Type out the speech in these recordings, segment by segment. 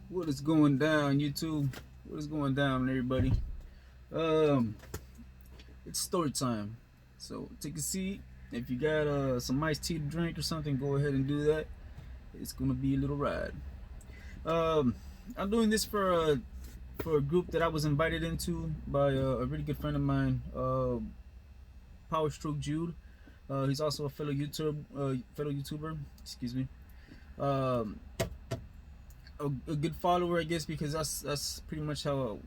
What is going down, YouTube? What is going down, everybody? Um, it's story time. So take a seat. If you got some iced tea to drink or something, go ahead and do that. It's gonna be a little ride. Um, I'm doing this for a group that I was invited into by a really good friend of mine, Power Stroke Jude. He's also a fellow YouTuber. Excuse me. Um, a good follower, I guess, because that's pretty much how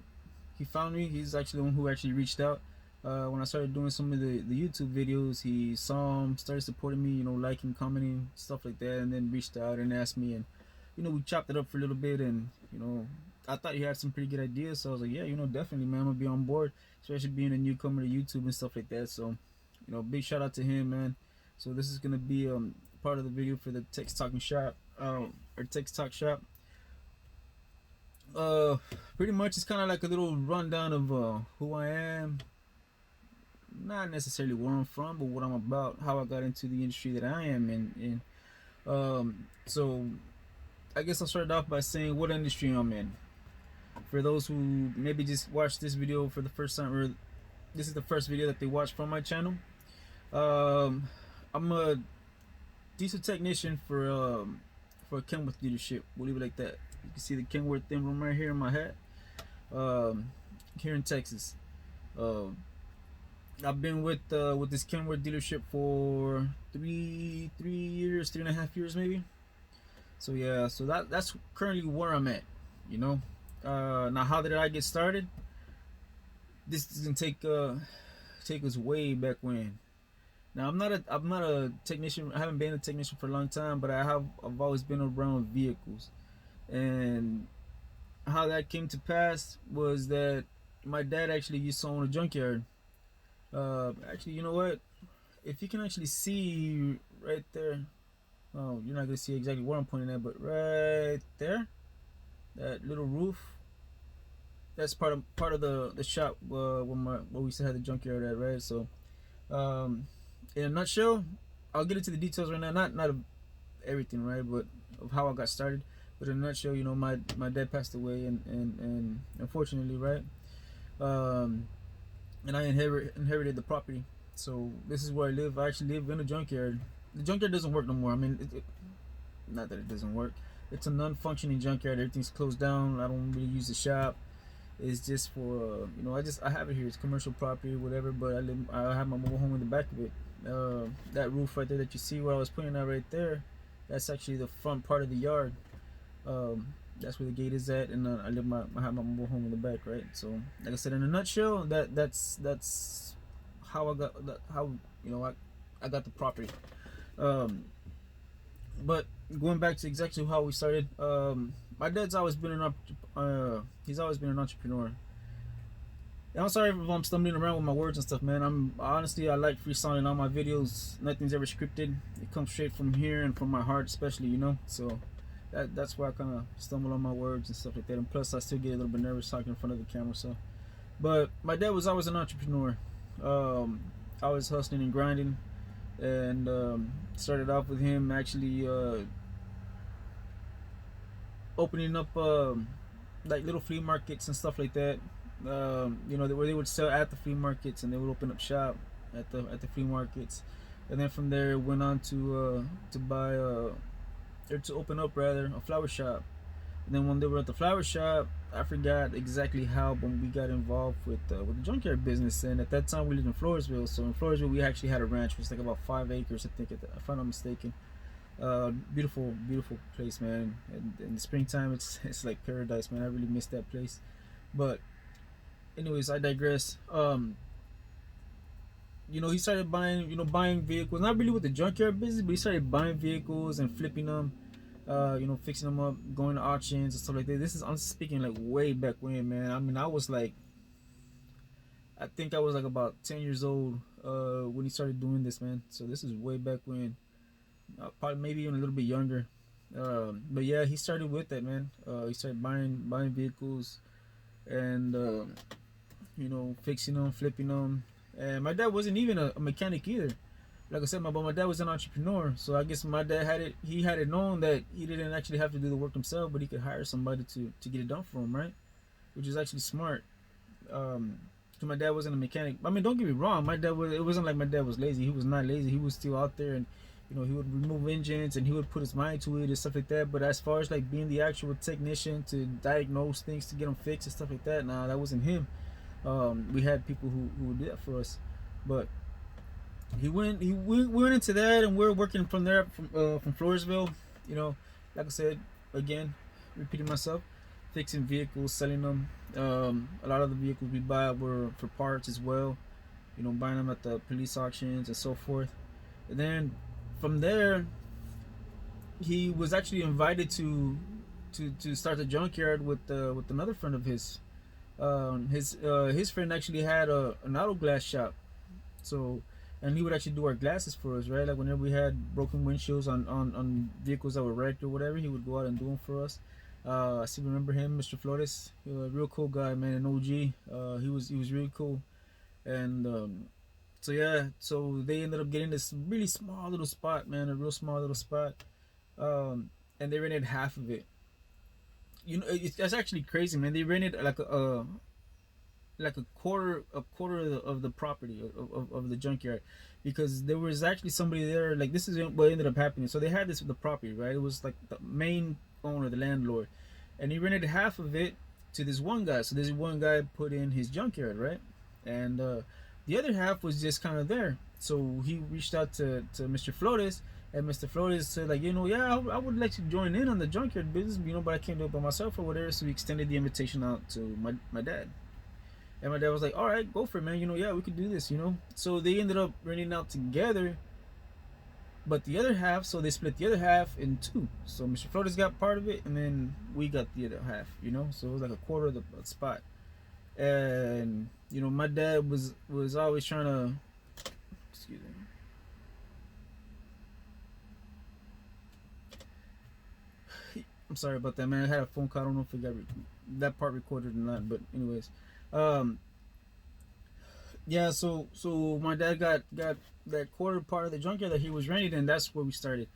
he found me. He's actually the one who actually reached out. When I started doing some of the YouTube videos, he saw them, started supporting me, liking, commenting, stuff like that, and then reached out and asked me, and we chopped it up for a little bit, and I thought he had some pretty good ideas, so I was like, yeah, definitely, man, I'm gonna be on board, especially being a newcomer to YouTube and stuff like that. So, big shout out to him, man. So this is gonna be part of the video for the Text Talking Shop, or Text Talk Shop. uh Pretty much it's kind of like a little rundown of who I am, not necessarily where I'm from, but what I'm about, how I got into the industry that I am in. So I guess I'll start off by saying what industry I'm in. For those who maybe just watched this video for the first time, or this is the first video that they watch from my channel, um, I'm a diesel technician for Kenworth dealership. We'll leave it like that. You can see the Kenworth emblem right here in my hat. Um, Here in Texas. Um, I've been with this Kenworth dealership for three years, 3.5 years maybe. So yeah, so that's currently where I'm at. You know. Now how did I get started? This is gonna take us way back when. Now I'm not a technician. I haven't been a technician for a long time, but I've always been around vehicles. And how that came to pass was that my dad actually used to own a junkyard. Actually, you know what? If you can actually see right there, oh, you're not gonna see exactly where I'm pointing at, but right there, that little roof, that's part of the shop where we used to have the junkyard at, right? So, um, in a nutshell, I'll get into the details right now. Not of everything, right, but of how I got started. But in a nutshell, my dad passed away, and unfortunately, right, um, and I inherited the property. So this is where I live. I actually live in a junkyard. The junkyard doesn't work no more. I mean, not that it doesn't work. It's a non-functioning junkyard. Everything's closed down. I don't really use the shop. It's just for I have it here. It's commercial property, whatever. But I have my mobile home in the back of it. That roof right there that you see where I was putting that right there, that's actually the front part of the yard. That's where the gate is at, and I have my mobile home in the back, right? So, like I said, in a nutshell, that's how I got how I got the property. Um, but going back to exactly how we started, my dad's always been he's always been an entrepreneur. And I'm sorry if I'm stumbling around with my words and stuff, man. I like freestyling all my videos. Nothing's ever scripted. It comes straight from here and from my heart, especially, So that's why I kind of stumble on my words and stuff like that. And plus, I still get a little bit nervous talking in front of the camera. So, but my dad was always an entrepreneur. Um, I was hustling and grinding, and started off with him actually opening up like little flea markets and stuff like that. Where they would sell at the flea markets, and they would open up shop at the flea markets, and then from there went on to buy or to open up rather a flower shop. And then when they were at the flower shop, I forgot exactly how, but we got involved with the junkyard business. And at that time, we lived in Floresville. So in Floresville, we actually had a ranch, which was like about 5 acres, I think, if I'm not mistaken. Beautiful, beautiful place, man. And in the springtime, it's like paradise, man. I really miss that place. But anyways, I digress. He started buying vehicles, not really with the junkyard business, but he started buying vehicles and flipping them, fixing them up, going to auctions and stuff like that. I'm speaking like way back when, man. I mean, I think I was like about 10 years old when he started doing this, man. So this is way back when, probably maybe even a little bit younger. But yeah, he started with that, man. He started buying vehicles and fixing them, flipping them. And my dad wasn't even a mechanic either. like I said, my dad was an entrepreneur, so I guess my dad had it. He had it known that he didn't actually have to do the work himself, but he could hire somebody to get it done for him, right? Which is actually smart. Um, because my dad wasn't a mechanic. I mean, don't get me wrong. My dad was. It wasn't like my dad was lazy. He was not lazy. He was still out there, and he would remove engines and he would put his mind to it and stuff like that. But as far as like being the actual technician to diagnose things, to get them fixed and stuff like that, nah, that wasn't him. We had people who would do that for us, but we went into that, and we're working from there from Floresville. You know, like I said, again, repeating myself, fixing vehicles, selling them. A lot of the vehicles we buy were for parts as well. Buying them at the police auctions and so forth. And then from there, he was actually invited to start the junkyard with another friend of his. His friend actually had an auto glass shop, so and he would actually do our glasses for us, right? Like whenever we had broken windshields on vehicles that were wrecked or whatever, he would go out and do them for us. I still remember him, Mr. Flores. He was a real cool guy, man, an OG. He was really cool, and so yeah, so they ended up getting this really small little spot, man, a real small little spot, and they rented half of it. That's actually crazy, man. They rented like a quarter of the property of the junkyard, because there was actually somebody there. Like, this is what ended up happening. So they had this with the property, right? It was like the main owner, the landlord, and he rented half of it to this one guy. So this one guy put in his junkyard, right? And the other half was just kind of there. So he reached out to Mr. Flores, and Mr. Flores said, like, yeah, I would like to join in on the junkyard business, but I can't do it by myself or whatever. So he extended the invitation out to my dad. And my dad was like, all right, go for it, man. Yeah, we could do this. So they ended up renting out together. But the other half, so they split the other half in two. So Mr. Flores got part of it, and then we got the other half. So it was like a quarter of the spot. And, my dad was always trying to, excuse me. I'm sorry about that, man. I had a phone call. I don't know if we got that part recorded or not. But anyways, yeah. So my dad got that quarter part of the junkyard that he was renting, and that's where we started.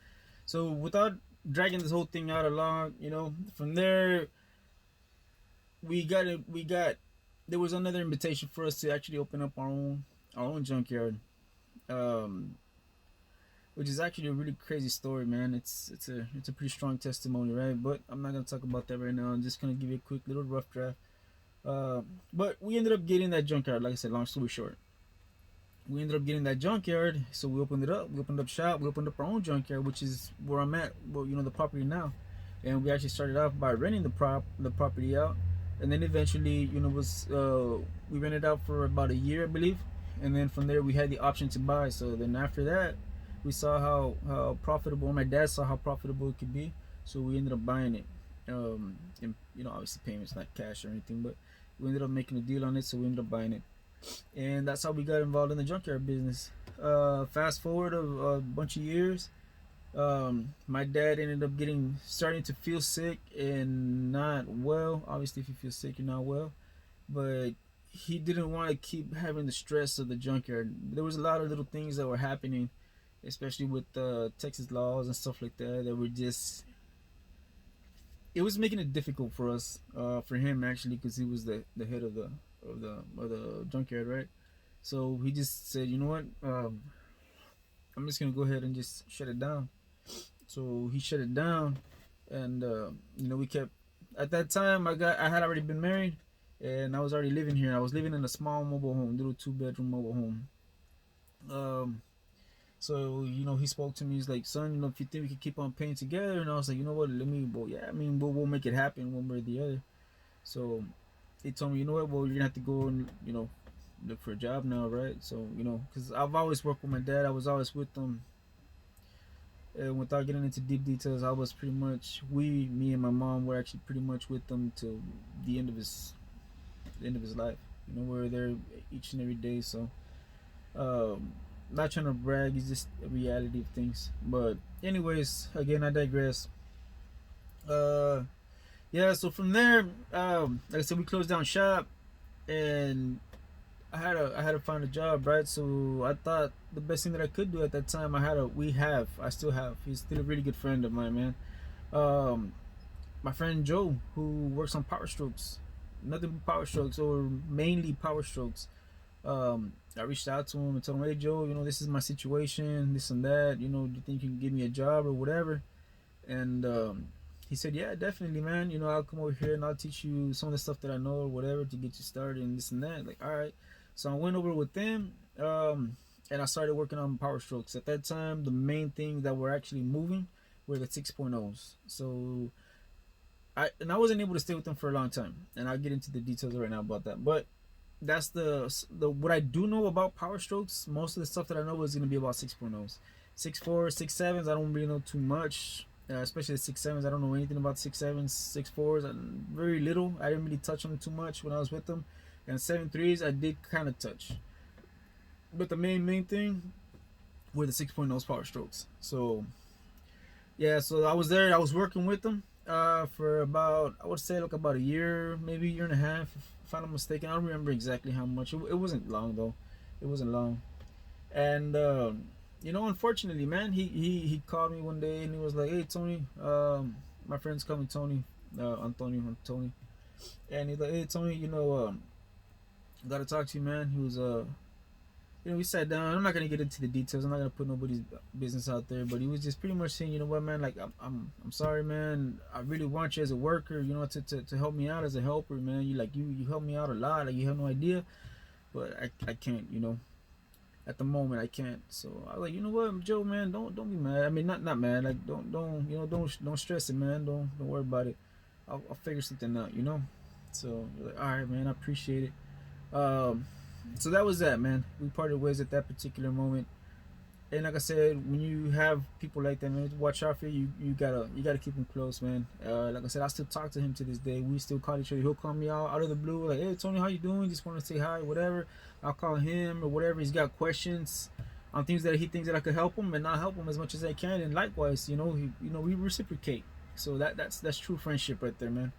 So without dragging this whole thing out along, from there we got it. There was another invitation for us to actually open up our own junkyard. Um, which is actually a really crazy story, man. It's a pretty strong testimony, right? But I'm not gonna talk about that right now. I'm just gonna give you a quick little rough draft. But we ended up getting that junkyard. Like I said, long story short, we ended up getting that junkyard. So we opened it up. We opened up shop. We opened up our own junkyard, which is where I'm at. Well, the property now, and we actually started off by renting the property out, and then eventually, we rented out for about a year, I believe, and then from there we had the option to buy. So then after that, we saw how profitable. My dad saw how profitable it could be, so we ended up buying it. And obviously payments, not cash or anything, but we ended up making a deal on it, so we ended up buying it, and that's how we got involved in the junkyard business. Fast forward a bunch of years, my dad ended up starting to feel sick and not well. Obviously, if you feel sick, you're not well, but he didn't want to keep having the stress of the junkyard. There was a lot of little things that were happening, especially with Texas laws and stuff like that, that were just, it was making it difficult for us, for him actually, because he was the head of the junkyard, right? So he just said, you know what, I'm just gonna go ahead and just shut it down. So he shut it down, and we kept. At that time, I had already been married, and I was already living here. I was living in a small mobile home, little 2-bedroom mobile home. So he spoke to me. He's like, son, if you think we can keep on paying together, and I was like, you know what, well, yeah, I mean, we'll make it happen one way or the other. So he told me, you know what, well, you're gonna have to go and look for a job now, right? So because I've always worked with my dad, I was always with him. And without getting into deep details, I was pretty much, me and my mom were actually pretty much with him till the end of his life. We were there each and every day. So not trying to brag, it's just a reality of things. But anyways, again, I digress. Yeah, so from there, like I said, we closed down shop, and I had to find a job, right? So I thought the best thing that I could do at that time, I still have. He's still a really good friend of mine, man. Um, my friend Joe, who works on Power Strokes, nothing but Power Strokes, or mainly Power Strokes. I reached out to him and told him, hey Joe, this is my situation, this and that. Do you think you can give me a job or whatever? And he said, yeah, definitely, man. I'll come over here and I'll teach you some of the stuff that I know or whatever to get you started and this and that. Like, all right. So I went over with them, and I started working on Power Strokes. At that time, the main things that were actually moving were the 6.0s. So I wasn't able to stay with them for a long time, and I'll get into the details right now about that. But that's the what I do know about Power Strokes. Most of the stuff that I know is gonna be about 6.0s, 6.4s, 6.7s. I don't really know too much, especially the 6.7s. I don't know anything about 6.7s, 6.4s. Very little. I didn't really touch them too much when I was with them, and 7.3s I did kind of touch. But the main thing were the 6.0s Power Strokes. So yeah, so I was there. I was working with them for about, I would say, like about a year, maybe a year and a half, if I'm not mistaken. I don't remember exactly how much. It wasn't long though. It wasn't long. And unfortunately, man, he called me one day and he was like, "Hey, Tony, my friends call me Tony, Tony," and he's like, "Hey, Tony, got to talk to you, man." He was we sat down. I'm not gonna get into the details. I'm not gonna put nobody's business out there. But he was just pretty much saying, you know what, man, like I'm sorry, man. I really want you as a worker, to help me out as a helper, man. You help me out a lot. Like, you have no idea, but I can't, at the moment I can't. So I was like, you know what, Joe, man, don't be mad. I mean, not mad. Like, don't stress it, man. Don't worry about it. I'll figure something out, So like, all right, man, I appreciate it. So that was that, man. We parted ways at that particular moment. And like I said, when you have people like that, man, watch out for you. You gotta keep him close, man. Like I said, I still talk to him to this day. We still call each other. He'll call me out of the blue, like, "Hey, Tony, how you doing? Just want to say hi, whatever." I'll call him or whatever. He's got questions on things that he thinks that I could help him, and I'll help him as much as I can. And likewise, we reciprocate. So that's true friendship right there, man.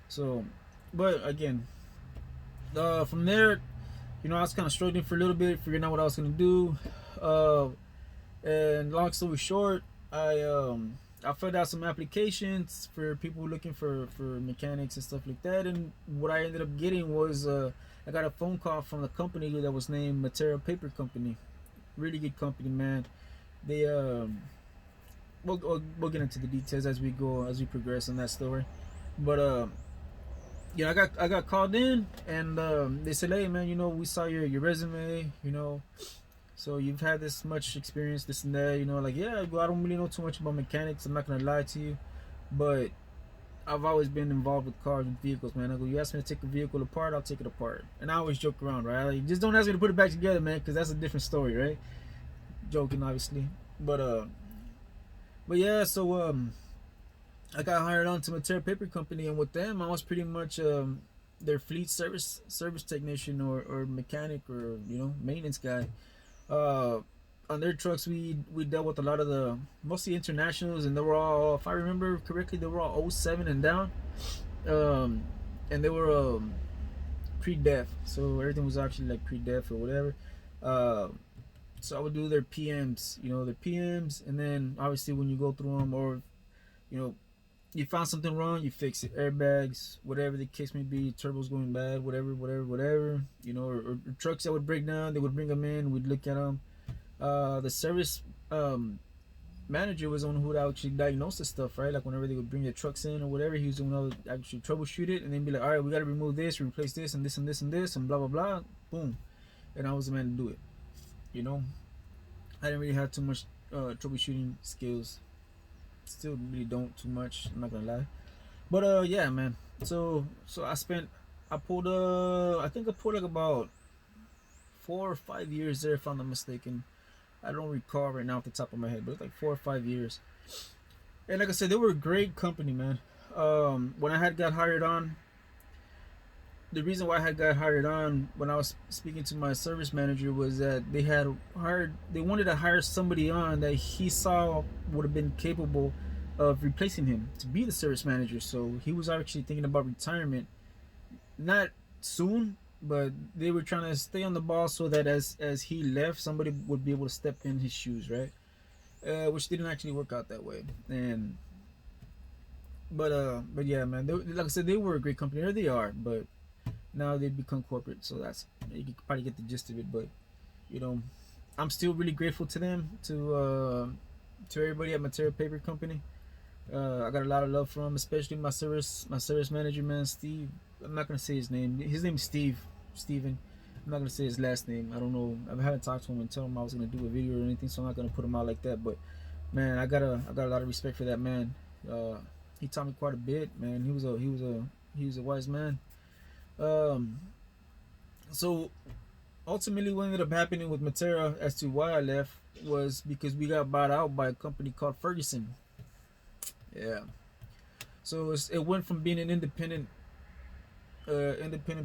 So, but again, from there, I was kind of struggling for a little bit, figuring out what I was gonna do. And long story short, I filled out some applications for people looking for mechanics and stuff like that. And what I ended up getting was I got a phone call from the company that was named Matera Paper Company. Really good company, man. They we'll get into the details as we progress in that story. But I got called in, and they said, "Hey, man, we saw your resume, so you've had this much experience, this and that, like, yeah, I don't really know too much about mechanics. I'm not gonna lie to you, but I've always been involved with cars and vehicles, man. I go, you ask me to take a vehicle apart, I'll take it apart." And I always joke around, right? Like, just don't ask me to put it back together, man, because that's a different story, right? Joking, obviously, but yeah, so I got hired on to Matera Paper Company, and with them, I was pretty much their fleet service technician or mechanic or maintenance guy. On their trucks, we dealt with a lot of the mostly internationals, and they were all, if I remember correctly, they were all '07 and down, and they were pre-def, so everything was actually like pre-def or whatever. So I would do their PMs, and then obviously when you go through them, or you know you found something wrong, you fix it. Airbags, whatever the case may be, turbos going bad, whatever. Or trucks that would break down, they would bring them in, we'd look at them. The service manager was the one who would actually diagnose the stuff, right? Like whenever they would bring the trucks in or whatever, he was the one that would actually troubleshoot it and then be like, all right, we got to remove this, replace this, and this, and this, and this, and blah, blah, blah. Boom. And I was the man to do it. I didn't really have too much troubleshooting skills. Still really don't too much, I'm not gonna lie. But yeah, man. So I pulled I think I pulled like about 4 or 5 years there, if I'm not mistaken. I don't recall right now off the top of my head, but it's like 4 or 5 years. And like I said, they were a great company, man. When I had got hired on, the reason why I had got hired on when I was speaking to my service manager was that they wanted to hire somebody on that he saw would have been capable of replacing him to be the service manager. So he was actually thinking about retirement, not soon, but they were trying to stay on the ball so that as he left, somebody would be able to step in his shoes, right? Which didn't actually work out that way. And but yeah, man, like I said, they were a great company, or they are, but now they've become corporate, so that's you can probably get the gist of it. But you know, I'm still really grateful to them, to everybody at Matera Paper Company. I got a lot of love from him, especially my service manager, man, Steve. I'm not gonna say his name. His name is Steven. I'm not gonna say his last name. I don't know. I haven't talked to him and tell him I was gonna do a video or anything, so I'm not gonna put him out like that. But man, I got a lot of respect for that man. Uh, he taught me quite a bit, man. He was a wise man. Um, so ultimately, what ended up happening with Matera as to why I left was because we got bought out by a company called Ferguson. Yeah. So it went from being an independent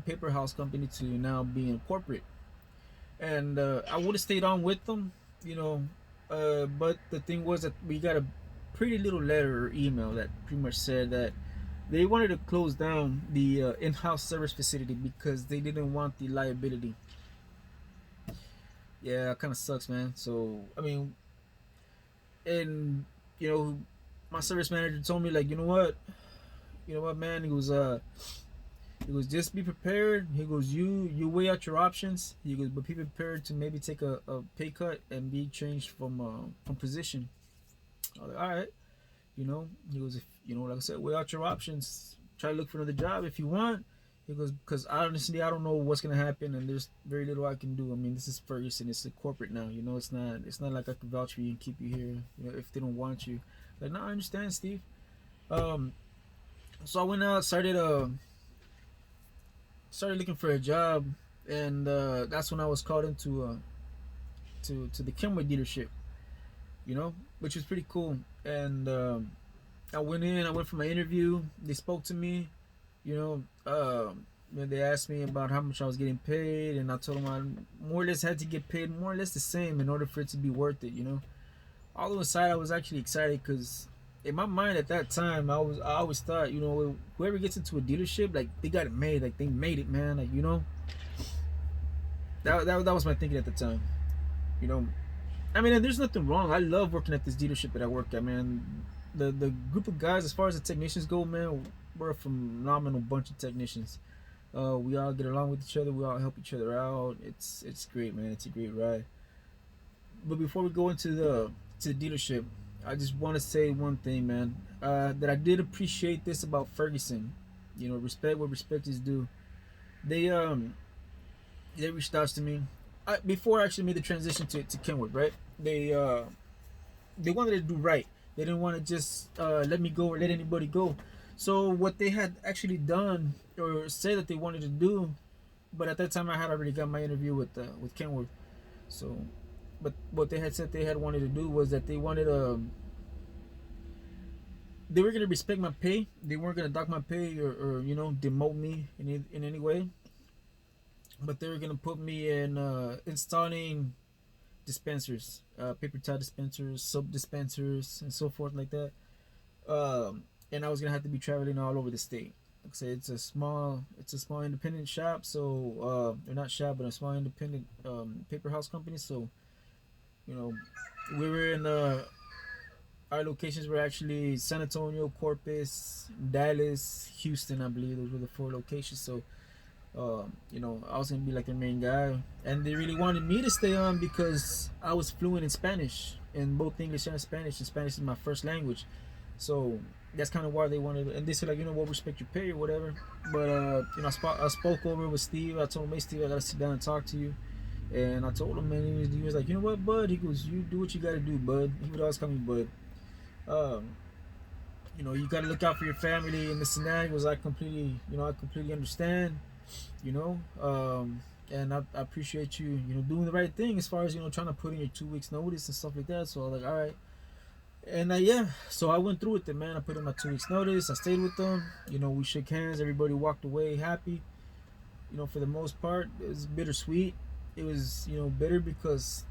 paper house company to now being corporate. And I would have stayed on with them, you know, but the thing was that we got a pretty little letter or email that pretty much said that they wanted to close down the in-house service facility because they didn't want the liability. Yeah, it kind of sucks, man. So I mean, and you know, my service manager told me like, you know what, man. He goes, just be prepared. He goes, you weigh out your options. He goes, but be prepared to maybe take a pay cut and be changed from position. I was like, all right, you know. He goes, if you know, like I said, weigh out your options. Try to look for another job if you want. He goes, because honestly, I don't know what's gonna happen, and there's very little I can do. I mean, this is Ferguson. It's a corporate now. You know, it's not like I can vouch for you and keep you here. You know, if they don't want you. Like, no, I understand, Steve. Um, so I went out, started looking for a job, and that's when I was called into to the Kenwood dealership. You know, which was pretty cool. And I went in. I went for my interview. They spoke to me. You know, they asked me about how much I was getting paid, and I told them I more or less had to get paid more or less the same in order for it to be worth it. You know, although aside, I was actually excited because in my mind at that time, I always thought, you know, whoever gets into a dealership, like they got it made, like they made it, man. Like, you know, that was my thinking at the time. You know, I mean, and there's nothing wrong. I love working at this dealership that I work at, man. The group of guys, as far as the technicians go, man, we're a phenomenal bunch of technicians. We all get along with each other. We all help each other out. It's great, man. It's a great ride. But before we go into the dealership, I just want to say one thing, man. That I did appreciate this about Ferguson. You know, respect what respect is due. They they reached out to me before I actually made the transition to Kenwood, right? They wanted to do right. They didn't want to just let me go or let anybody go. So what they had actually done or said that they wanted to do, but at that time I had already got my interview with Kenwood. So, but what they had said they had wanted to do was that they were gonna respect my pay. They weren't gonna dock my pay or you know, demote me in any way. But they were gonna put me in installing dispensers, paper towel dispensers, soap dispensers, and so forth like that. And I was gonna have to be traveling all over the state. Like I said, it's a small independent shop. So they're not shop, but a small independent paper house company. So you know, we were in our locations were actually San Antonio, Corpus, Dallas, Houston. I believe those were the 4 locations. So you know, I was gonna be like their main guy, and they really wanted me to stay on because I was fluent in Spanish, in both English and Spanish, and Spanish is my first language. So that's kind of why they wanted. And they said like, you know, we'll respect your pay or whatever. But you know, I spoke over with Steve. I told him, hey Steve, I gotta sit down and talk to you. And I told him, man, he was like, you know what, bud? He goes, you do what you gotta do, bud. He would always call me bud. Um, you know, you gotta look out for your family in the scenarios. I completely understand. You know, and I appreciate you, you know, doing the right thing as far as, you know, trying to put in your 2 weeks notice and stuff like that. So I was like, all right. And yeah, so I went through with it, man. I put in my 2 weeks notice. I stayed with them. You know, we shook hands. Everybody walked away happy. You know, for the most part, it was bittersweet. It was, you know, bitter because,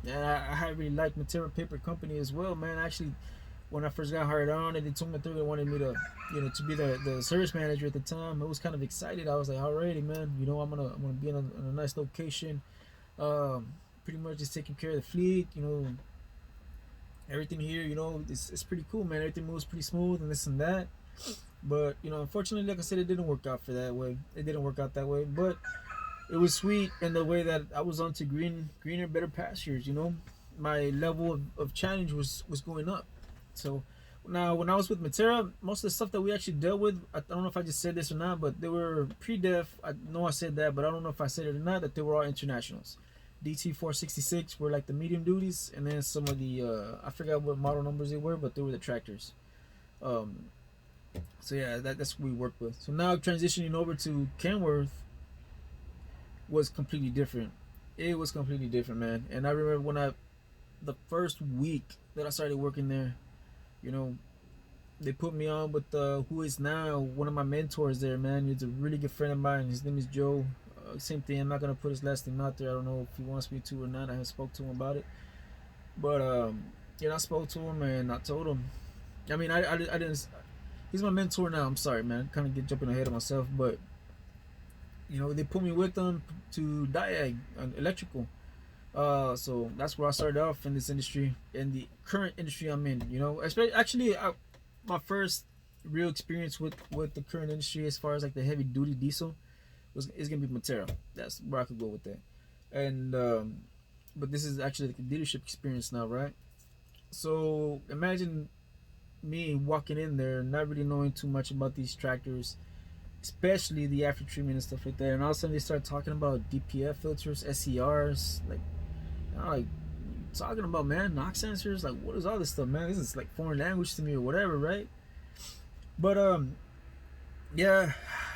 yeah, I really liked Matera Paper Company as well, man. Actually, when I first got hired on, and they told me they wanted me to, to be the service manager at the time. I was kind of excited. I was like, alrighty, man. I'm gonna be in a nice location. Pretty much just taking care of the fleet. Everything here. It's pretty cool, man. Everything moves pretty smooth and this and that. But unfortunately, like I said, it didn't work out for that way. It didn't work out that way. But it was sweet in the way that I was onto greener, better pastures. My level of challenge was going up. So now, when I was with Matera, most of the stuff that we actually dealt with, I don't know if I just said this or not, but they were pre-def. I know I said that, but I don't know if I said it or not, that they were all internationals. DT 466 were like the medium duties, and then some of the I forgot what model numbers they were, but they were the tractors. Um, so yeah, that's what we worked with. So now transitioning over to Kenworth was completely different. It was completely different, man. And I remember the first week that I started working there, you know, they put me on with who is now one of my mentors there, man. He's a really good friend of mine. His name is Joe. Same thing. I'm not gonna put his last name out there. I don't know if he wants me to or not. I haven't spoke to him about it, but I spoke to him and I told him. I mean, I didn't. He's my mentor now. I'm sorry, man. Kind of get jumping ahead of myself, but they put me with them to Diag electrical. So that's where I started off in this industry, in the current industry I'm in. Especially actually, my first real experience with the current industry, as far as like the heavy duty diesel, is gonna be Matera. That's where I could go with that. And but this is actually like a dealership experience now, right? So imagine me walking in there, not really knowing too much about these tractors, especially the after treatment and stuff like that. And all of a sudden they start talking about DPF filters, SCRs, like, like talking about, man, NOx sensors. Like, what is all this stuff, man? This is like foreign language to me or whatever, right? But yeah,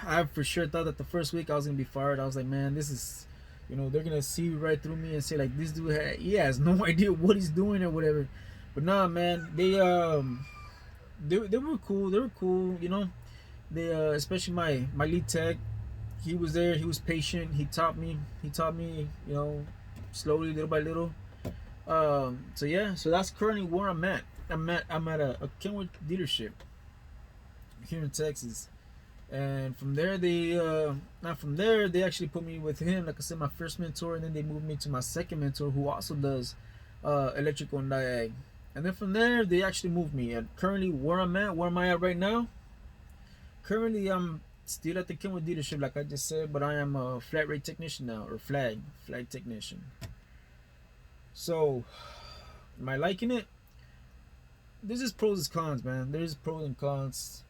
I for sure thought that the first week I was gonna be fired. I was like, man, this is, they're gonna see right through me and say like, this dude he has no idea what he's doing or whatever. But nah, man, they were cool. They were cool, They especially my lead tech, he was there. He was patient. He taught me. Slowly, little by little. So yeah, so that's currently where I'm at. I'm at a Kenworth dealership here in Texas, and from there they actually put me with him. Like I said, my first mentor, and then they moved me to my second mentor, who also does electrical and diag. And then from there, they actually moved me. And currently, where am I at right now? Currently, I'm still at the Kenworth dealership, like I just said, but I am a flat rate technician now, or flag technician. So, am I liking it? There's just pros and cons, man. There's pros and cons.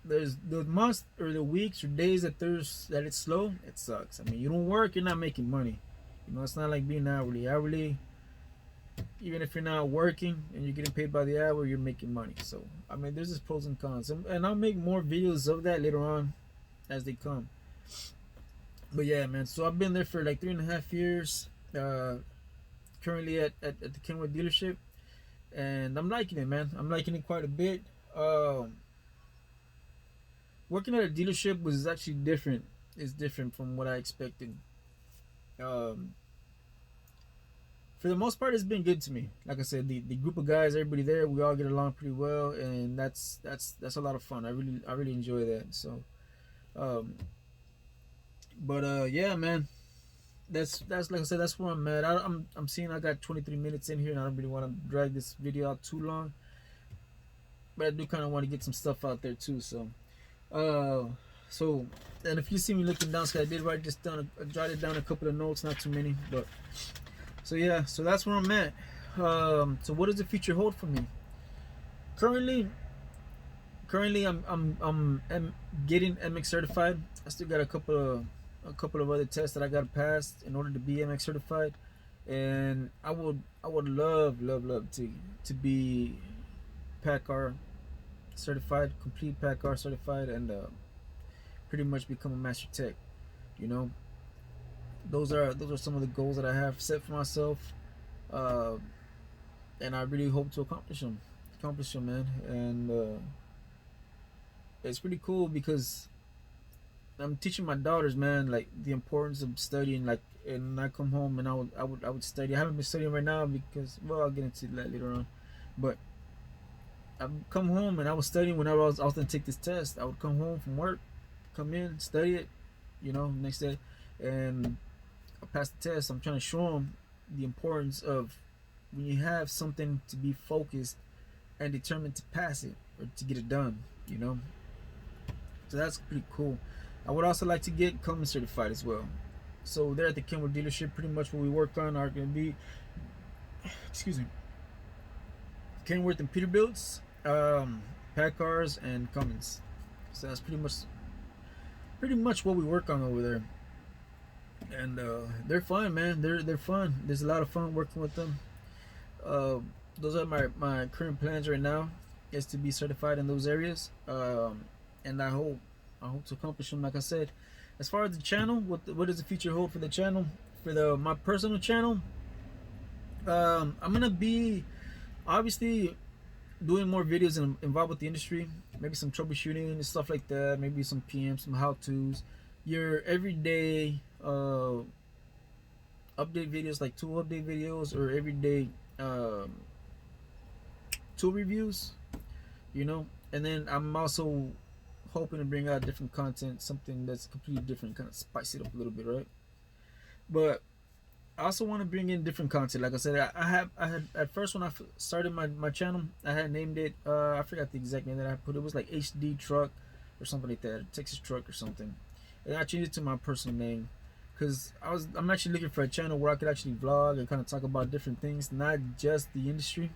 There's the months or the weeks or days that it's slow. It sucks. I mean, you don't work, you're not making money. It's not like being hourly. Hourly, even if you're not working and you're getting paid by the hour, you're making money. So I mean, there's just pros and cons, and I'll make more videos of that later on as they come. But yeah, man, so I've been there for like 3.5 years, currently at the Kenworth dealership, and I'm liking it, man. I'm liking it quite a bit. Working at a dealership was actually different. It's different from what I expected. um, for the most part, it's been good to me. Like I said, the group of guys, everybody there, we all get along pretty well, and that's a lot of fun. I really enjoy that. So, um, but yeah, man, that's like I said, that's where I'm at. I'm seeing I got 23 minutes in here, and I don't really want to drag this video out too long, but I do kind of want to get some stuff out there too. So, so, and if you see me looking down, so I did write just down, I jotted down a couple of notes, not too many, but. So yeah, so that's where I'm at. So what does the future hold for me? Currently, I'm getting MX certified. I still got a couple of other tests that I got to pass in order to be MX certified, and I would love to be PACCAR certified, complete PACCAR certified, and pretty much become a master tech. You know, those are some of the goals that I have set for myself, and I really hope to accomplish them, man. And it's pretty cool because I'm teaching my daughters, man, like the importance of studying. Like, and I come home and I would study. I haven't been studying right now because, well, I'll get into that later on, but I would come home and I was studying whenever I was going to take this test. I would come home from work, come in, study it, next day, and I passed the test. I'm trying to show them the importance of when you have something to be focused and determined to pass it or to get it done. So that's pretty cool. I would also like to get Cummins certified as well. So there at the Kenworth dealership, pretty much what we work on are going to be, excuse me, Kenworth and Peterbilts, Packars, and Cummins. So that's pretty much what we work on over there. And they're fun, man. They're fun. There's a lot of fun working with them. Those are my current plans right now, is to be certified in those areas. And I hope to accomplish them. Like I said, as far as the channel, what does the future hold for the channel? For my personal channel, I'm gonna be obviously doing more videos involved with the industry, maybe some troubleshooting and stuff like that, maybe some PM, some how-tos, your everyday update videos, like tool update videos, or everyday tool reviews, and then I'm also hoping to bring out different content, something that's completely different, kind of spice it up a little bit, right? But I also want to bring in different content. Like I said, I had at first when I started my channel, I had named it, I forgot the exact name that I put. It was like HD Truck or something like that, Texas Truck or something. And I changed it to my personal name because I'm actually looking for a channel where I could actually vlog and kind of talk about different things, not just the industry.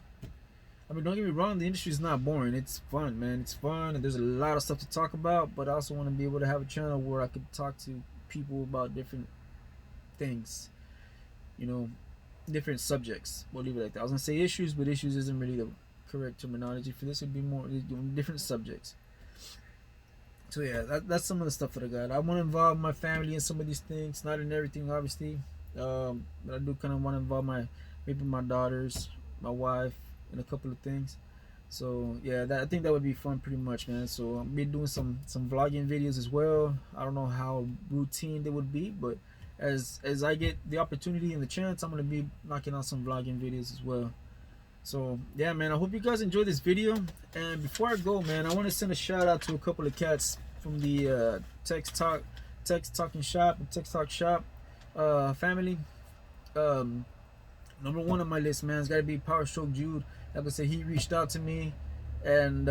I mean, don't get me wrong, the industry is not boring. It's fun, man. It's fun, and there's a lot of stuff to talk about. But I also want to be able to have a channel where I could talk to people about different things, different subjects. We'll leave it like that. I was gonna say issues, but issues isn't really the correct terminology for this. It'd be more different subjects. So yeah, that's some of the stuff that I got. I want to involve my family in some of these things, not in everything, obviously. But I do kind of want to involve maybe my daughters, my wife, in a couple of things. So yeah, I think that would be fun, pretty much, man. So I'll be doing some vlogging videos as well. I don't know how routine they would be, but as I get the opportunity and the chance, I'm gonna be knocking out some vlogging videos as well. So yeah, man, I hope you guys enjoyed this video. And before I go, man, I want to send a shout out to a couple of cats from the Text Talking Shop and Text Talk Shop family. Number one on my list, man, it's got to be Power Stroke Jude. Like I said, he reached out to me, and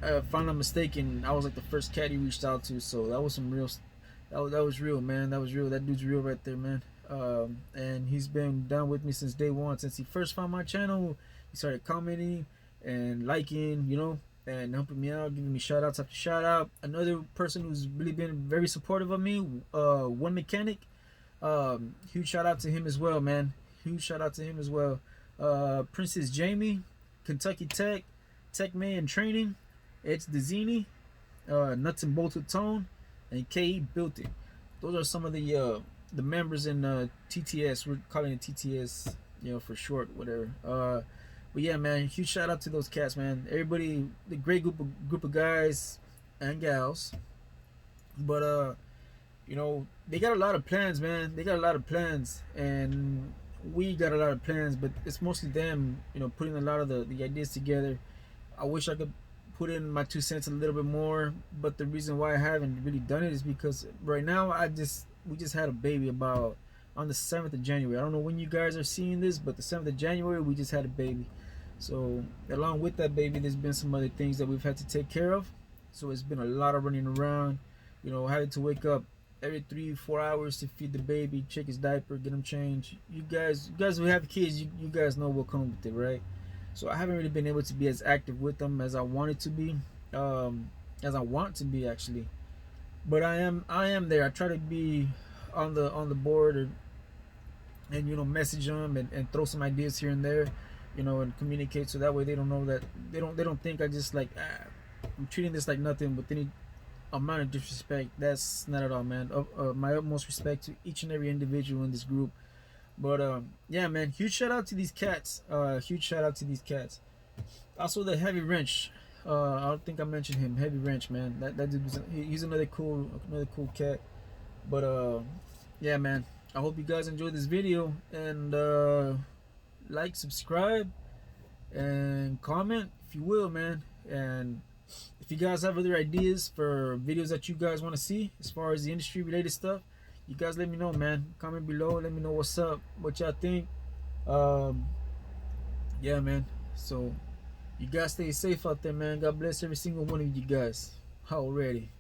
if I'm not mistaken, I was like the first cat he reached out to. So that was some real, that was real, man. That was real. That dude's real right there, man. And he's been down with me since day one. Since he first found my channel, he started commenting and liking, and helping me out, giving me shout outs after shout out. Another person who's really been very supportive of me, One Mechanic. Huge shout out to him as well, man. Huge shout out to him as well. Princess Jamie, Kentucky Tech Man and Training, Edge Dezini, Nuts and Bolts with Tone, and KE Built It. Those are some of the members in TTS. We're calling it TTS, for short, whatever. But yeah, man, huge shout out to those cats, man. Everybody, the great group of guys and gals. But they got a lot of plans, man. They got a lot of plans, and we got a lot of plans, but it's mostly them, putting a lot of the ideas together. I wish I could put in my 2 cents a little bit more, but the reason why I haven't really done it is because right now we just had a baby about on the 7th of January. I don't know when you guys are seeing this, but the 7th of January we just had a baby. So along with that baby, there's been some other things that we've had to take care of. So it's been a lot of running around, having to wake up every 3-4 hours to feed the baby, check his diaper, get him changed. You guys who have kids, you guys know what comes with it, right? So I haven't really been able to be as active with them as I wanted to be, as I want to be actually. But I am there. I try to be on the board and message them and throw some ideas here and there, and communicate, so that way they don't know that they don't think I just like I'm treating this like nothing with any amount of disrespect. That's not at all, man. My utmost respect to each and every individual in this group. But yeah, man, huge shout out to these cats. Huge shout out to these cats. Also the Heavy Wrench. I don't think I mentioned him. Heavy Wrench, man. That dude he's another cool cat. But yeah, man, I hope you guys enjoyed this video, and like, subscribe, and comment if you will, man. And if you guys have other ideas for videos that you guys want to see as far as the industry related stuff, you guys let me know, man. Comment below, let me know what's up, what y'all think. um yeah, man. So you guys stay safe out there, man. God bless every single one of you guys already.